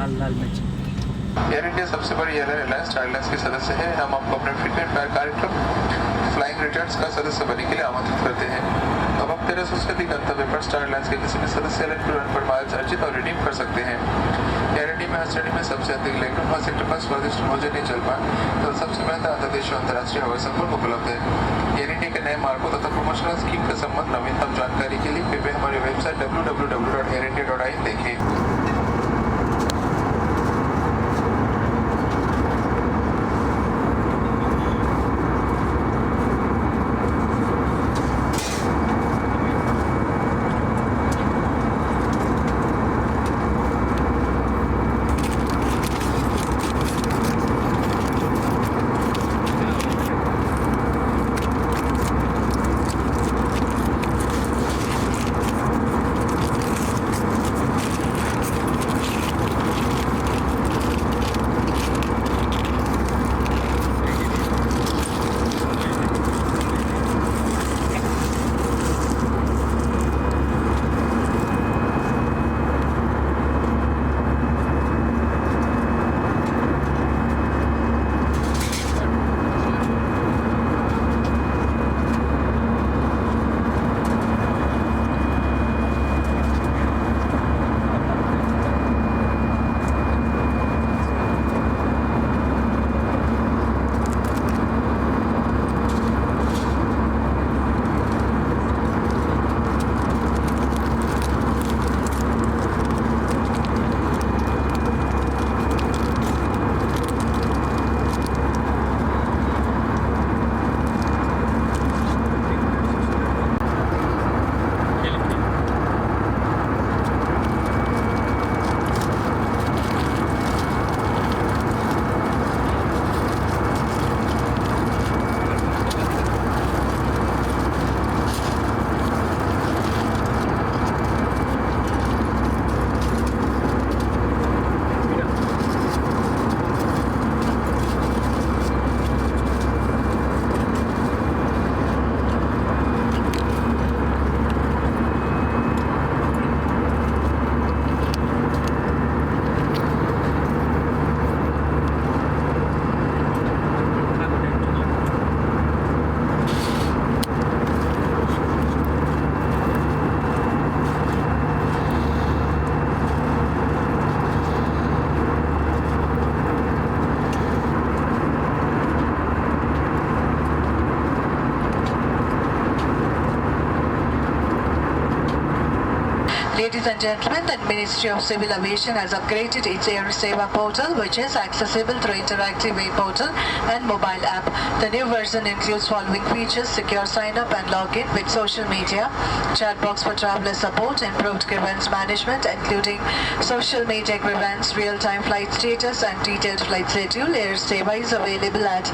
लाल लाल मिर्च। Air India सबसे बड़ी एयरलाइन रिलायंस स्टार एलायंस के सदस्य है। हम आपको अपने फ्रीक्वेंट फ्लायर कार्यक्रम फ्लाइंग रिटर्न्स का सदस्य बनने के लिए आमंत्रित करते हैं। अब आप 1300 से अधिक गंतव्य पर स्टार एलायंस के किसी भी सदस्य एयरलाइन के उड़ान पर माइल्स अर्जित और रिडीम कर सकते हैं। एयर इंडिया में हर श्रेणी में सबसे अधिक लेगरूम हर सेक्टर पर स्वादिष्ट भोजन नहीं चल पाए तो सबसे बेहतर अंतर्देशीय अंतर्राष्ट्रीय हवाई संपर्क उपलब्ध है। एयर इंडिया के नए मार्गों तथा प्रमोशनल स्कीम के संबंध नवीनतम जानकारी के लिए कृपया हमारी वेबसाइट www.airindia.in देखें। Ladies and gentlemen, the Ministry of Civil Aviation has upgraded its Air Seva portal, which is accessible through interactive web portal and mobile app. The new version includes following features: secure sign-up and login with social media, chat box for traveler support, improved grievance management, including social media grievance, real-time flight status, and detailed flight schedule. Air Seva is available at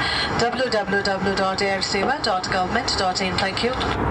www.airseva.government.in. Thank you.